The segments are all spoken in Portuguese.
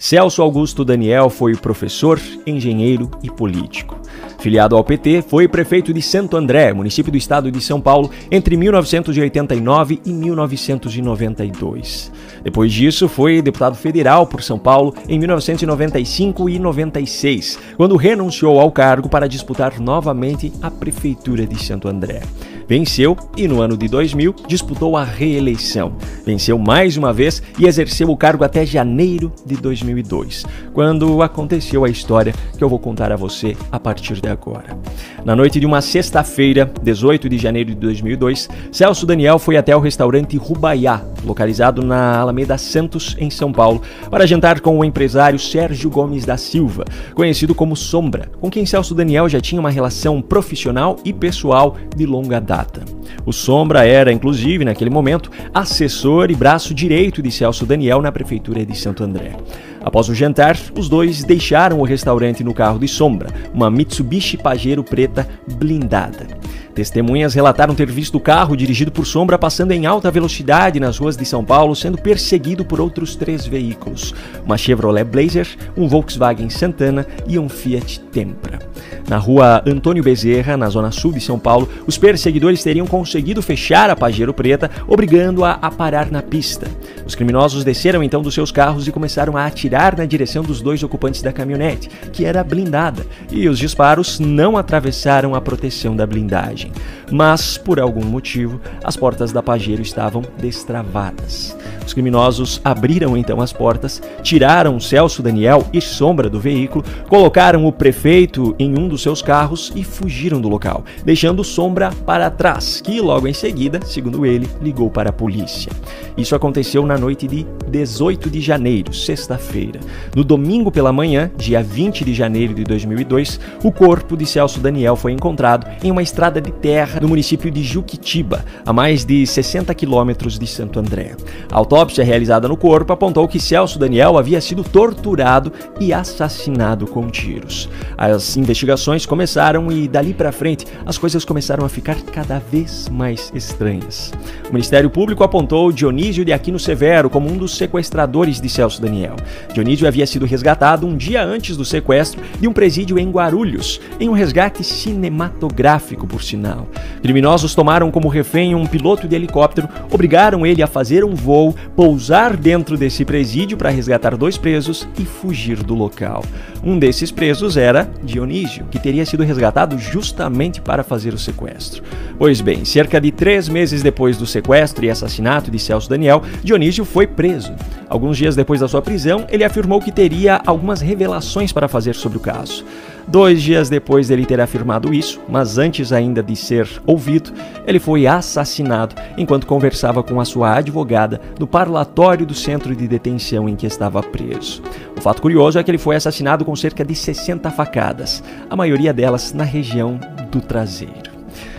Celso Augusto Daniel foi professor, engenheiro e político. Filiado ao PT, foi prefeito de Santo André, município do estado de São Paulo, entre 1989 e 1992. Depois disso, foi deputado federal por São Paulo em 1995 e 96, quando renunciou ao cargo para disputar novamente a prefeitura de Santo André. Venceu e, no ano de 2000, disputou a reeleição. Venceu mais uma vez e exerceu o cargo até janeiro de 2002, quando aconteceu a história que eu vou contar a você a partir de agora. Na noite de uma sexta-feira, 18 de janeiro de 2002, Celso Daniel foi até o restaurante Rubaiá, localizado na Alameda Santos, em São Paulo, para jantar com o empresário Sérgio Gomes da Silva, conhecido como Sombra, com quem Celso Daniel já tinha uma relação profissional e pessoal de longa data. O Sombra era, inclusive, naquele momento, assessor e braço direito de Celso Daniel na prefeitura de Santo André. Após o jantar, os dois deixaram o restaurante no carro de Sombra, uma Mitsubishi Pajero preta blindada. Testemunhas relataram ter visto o carro dirigido por Sombra passando em alta velocidade nas ruas de São Paulo, sendo perseguido por outros 3 veículos, uma Chevrolet Blazer, um Volkswagen Santana e um Fiat Tempra. Na rua Antônio Bezerra, na zona sul de São Paulo, os perseguidores teriam conseguido fechar a Pajero preta, obrigando-a a parar na pista. Os criminosos desceram então dos seus carros e começaram a atirar na direção dos 2 ocupantes da caminhonete, que era blindada, e os disparos não atravessaram a proteção da blindagem. Mas, por algum motivo, as portas da Pajero estavam destravadas. Os criminosos abriram então as portas, tiraram Celso Daniel e Sombra do veículo, colocaram o prefeito em um dos seus carros e fugiram do local, deixando Sombra para trás, que logo em seguida, segundo ele, ligou para a polícia. Isso aconteceu na noite de 18 de janeiro, sexta-feira. No domingo pela manhã, dia 20 de janeiro de 2002, o corpo de Celso Daniel foi encontrado em uma estrada de terra no município de Juquitiba, a mais de 60 quilômetros de Santo André. A autópsia realizada no corpo apontou que Celso Daniel havia sido torturado e assassinado com tiros. As investigações começaram e, dali para frente, as coisas começaram a ficar cada vez mais estranhas. O Ministério Público apontou Dionísio de Aquino Severo como um dos sequestradores de Celso Daniel. Dionísio havia sido resgatado um dia antes do sequestro de um presídio em Guarulhos, em um resgate cinematográfico, por sinal. Criminosos tomaram como refém um piloto de helicóptero, obrigaram ele a fazer um voo, pousar dentro desse presídio para resgatar 2 presos e fugir do local. Um desses presos era Dionísio, que teria sido resgatado justamente para fazer o sequestro. Pois bem, cerca de 3 meses depois do sequestro e assassinato de Celso Daniel, Dionísio foi preso. Alguns dias depois da sua prisão, ele afirmou que teria algumas revelações para fazer sobre o caso. 2 dias depois dele ter afirmado isso, mas antes ainda de ser ouvido, ele foi assassinado enquanto conversava com a sua advogada no parlatório do centro de detenção em que estava preso. O fato curioso é que ele foi assassinado com cerca de 60 facadas, a maioria delas na região do traseiro.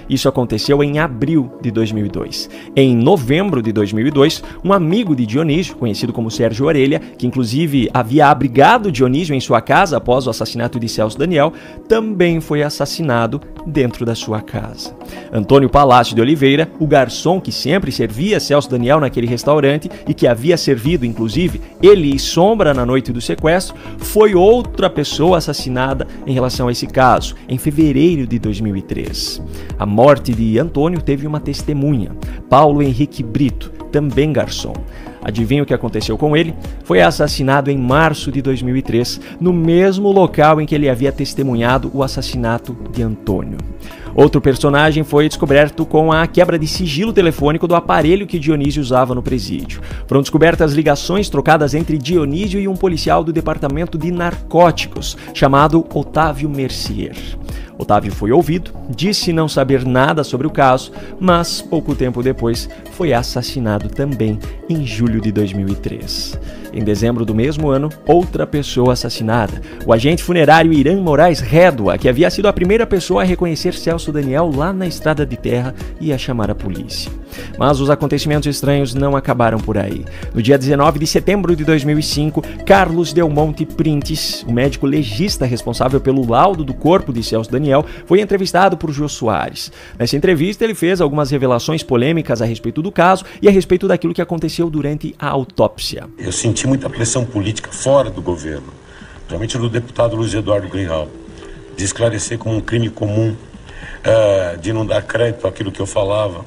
Isso aconteceu em abril de 2002. Em novembro de 2002, um amigo de Dionísio, conhecido como Sérgio Orelha, que inclusive havia abrigado Dionísio em sua casa após o assassinato de Celso Daniel, também foi assassinado dentro da sua casa. Antônio Palácio de Oliveira, o garçom que sempre servia Celso Daniel naquele restaurante e que havia servido, inclusive, ele e Sombra na noite do sequestro, foi outra pessoa assassinada em relação a esse caso, em fevereiro de 2003. A morte de Antônio teve uma testemunha, Paulo Henrique Brito, também garçom. Adivinha o que aconteceu com ele? Foi assassinado em março de 2003, no mesmo local em que ele havia testemunhado o assassinato de Antônio. Outro personagem foi descoberto com a quebra de sigilo telefônico do aparelho que Dionísio usava no presídio. Foram descobertas ligações trocadas entre Dionísio e um policial do departamento de narcóticos, chamado Otávio Mercier. Otávio foi ouvido, disse não saber nada sobre o caso, mas pouco tempo depois foi assassinado também em julho de 2003. Em dezembro do mesmo ano, outra pessoa assassinada, o agente funerário Irã Moraes Rédua, que havia sido a primeira pessoa a reconhecer Celso Daniel lá na estrada de terra e a chamar a polícia. Mas os acontecimentos estranhos não acabaram por aí. No dia 19 de setembro de 2005, Carlos Del Monte Printes, o médico legista responsável pelo laudo do corpo de Celso Daniel, foi entrevistado por Jô Soares. Nessa entrevista, ele fez algumas revelações polêmicas a respeito do caso e a respeito daquilo que aconteceu durante a autópsia. Eu senti muita pressão política fora do governo, principalmente do deputado Luiz Eduardo Greenhalgh, de esclarecer como um crime comum, de não dar crédito àquilo que eu falava.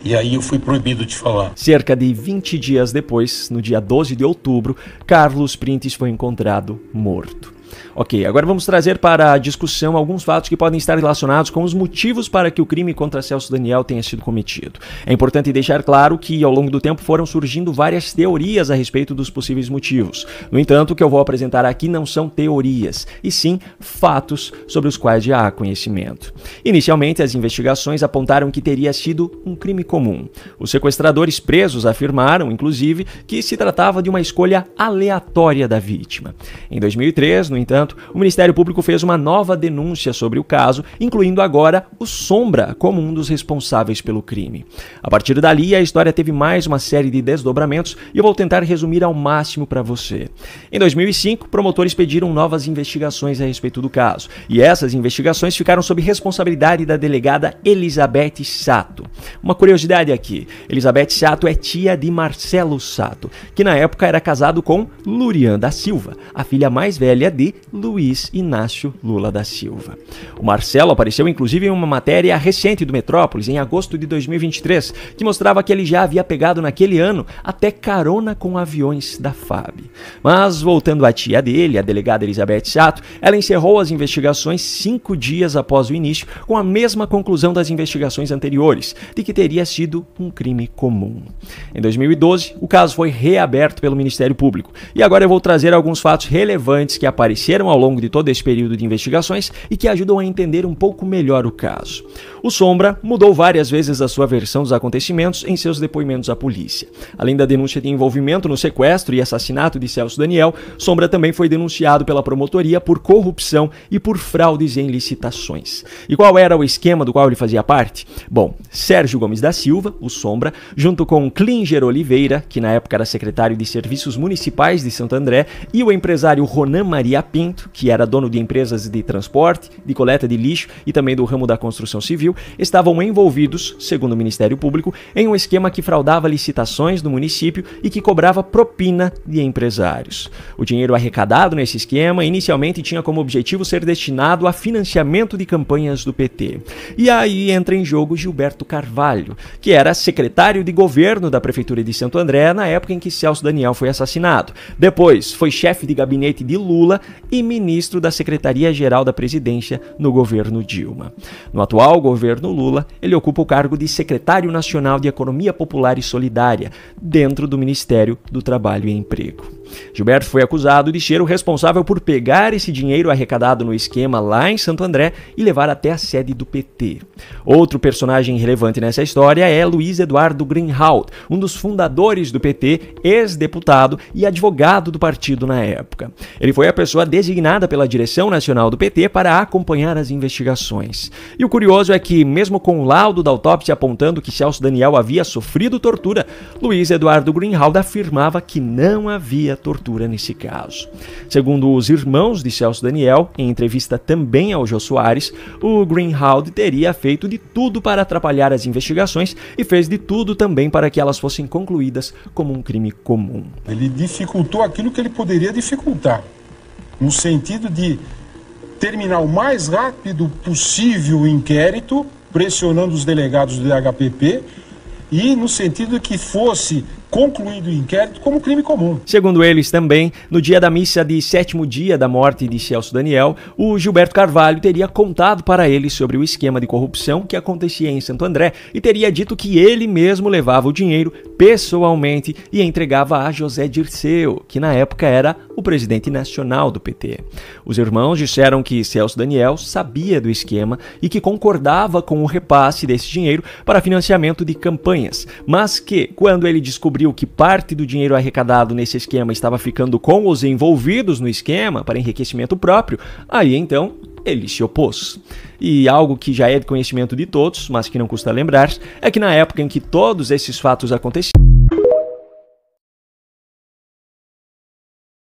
E aí eu fui proibido de falar. Cerca de 20 dias depois, no dia 12 de outubro, Carlos Printes foi encontrado morto. Ok, agora vamos trazer para a discussão alguns fatos que podem estar relacionados com os motivos para que o crime contra Celso Daniel tenha sido cometido. É importante deixar claro que, ao longo do tempo, foram surgindo várias teorias a respeito dos possíveis motivos. No entanto, o que eu vou apresentar aqui não são teorias, e sim fatos sobre os quais já há conhecimento. Inicialmente, as investigações apontaram que teria sido um crime comum. Os sequestradores presos afirmaram, inclusive, que se tratava de uma escolha aleatória da vítima. Em 2003, no entanto, o Ministério Público fez uma nova denúncia sobre o caso, incluindo agora o Sombra como um dos responsáveis pelo crime. A partir dali, a história teve mais uma série de desdobramentos e eu vou tentar resumir ao máximo para você. Em 2005, promotores pediram novas investigações a respeito do caso, e essas investigações ficaram sob responsabilidade da delegada Elizabeth Sato. Uma curiosidade aqui, Elizabeth Sato é tia de Marcelo Sato, que na época era casado com Lurian da Silva, a filha mais velha de Luiz Inácio Lula da Silva. O Marcelo apareceu inclusive em uma matéria recente do Metrópolis, em agosto de 2023, que mostrava que ele já havia pegado naquele ano até carona com aviões da FAB. Mas, voltando à tia dele, a delegada Elizabeth Sato, ela encerrou as investigações 5 dias após o início, com a mesma conclusão das investigações anteriores, de que teria sido um crime comum. Em 2012, o caso foi reaberto pelo Ministério Público, e agora eu vou trazer alguns fatos relevantes que apareceram ao longo de todo esse período de investigações e que ajudam a entender um pouco melhor o caso. O Sombra mudou várias vezes a sua versão dos acontecimentos em seus depoimentos à polícia. Além da denúncia de envolvimento no sequestro e assassinato de Celso Daniel, Sombra também foi denunciado pela promotoria por corrupção e por fraudes em licitações. E qual era o esquema do qual ele fazia parte? Bom, Sérgio Gomes da Silva, o Sombra, junto com Klinger Oliveira, que na época era secretário de Serviços Municipais de Santo André, e o empresário Ronan Maria Pinto, que era dono de empresas de transporte, de coleta de lixo e também do ramo da construção civil, estavam envolvidos, segundo o Ministério Público, em um esquema que fraudava licitações do município e que cobrava propina de empresários. O dinheiro arrecadado nesse esquema inicialmente tinha como objetivo ser destinado a financiamento de campanhas do PT. E aí entra em jogo Gilberto Carvalho, que era secretário de governo da Prefeitura de Santo André na época em que Celso Daniel foi assassinado. Depois foi chefe de gabinete de Lula e ministro da Secretaria-Geral da Presidência no governo Dilma. No atual governo Lula, ele ocupa o cargo de secretário nacional de Economia Popular e Solidária, dentro do Ministério do Trabalho e Emprego. Gilberto foi acusado de ser o responsável por pegar esse dinheiro arrecadado no esquema lá em Santo André e levar até a sede do PT. Outro personagem relevante nessa história é Luiz Eduardo Greenhalgh, um dos fundadores do PT, ex-deputado e advogado do partido na época. Ele foi a pessoa designada pela direção nacional do PT para acompanhar as investigações. E o curioso é que, mesmo com o laudo da autópsia apontando que Celso Daniel havia sofrido tortura, Luiz Eduardo Greenhalgh afirmava que não havia tortura nesse caso. Segundo os irmãos de Celso Daniel, em entrevista também ao Jô Soares, o Greenhalgh teria feito de tudo para atrapalhar as investigações e fez de tudo também para que elas fossem concluídas como um crime comum. Ele dificultou aquilo que ele poderia dificultar, no sentido de terminar o mais rápido possível o inquérito, pressionando os delegados do DHPP, e no sentido de que fosse concluído o inquérito como crime comum. Segundo eles também, no dia da missa de 7º dia da morte de Celso Daniel, o Gilberto Carvalho teria contado para eles sobre o esquema de corrupção que acontecia em Santo André e teria dito que ele mesmo levava o dinheiro pessoalmente e entregava a José Dirceu, que na época era o presidente nacional do PT. Os irmãos disseram que Celso Daniel sabia do esquema e que concordava com o repasse desse dinheiro para financiamento de campanhas, mas que, quando ele descobriu que parte do dinheiro arrecadado nesse esquema estava ficando com os envolvidos no esquema para enriquecimento próprio, aí então ele se opôs. E algo que já é de conhecimento de todos, mas que não custa lembrar, é que na época em que todos esses fatos aconteciam,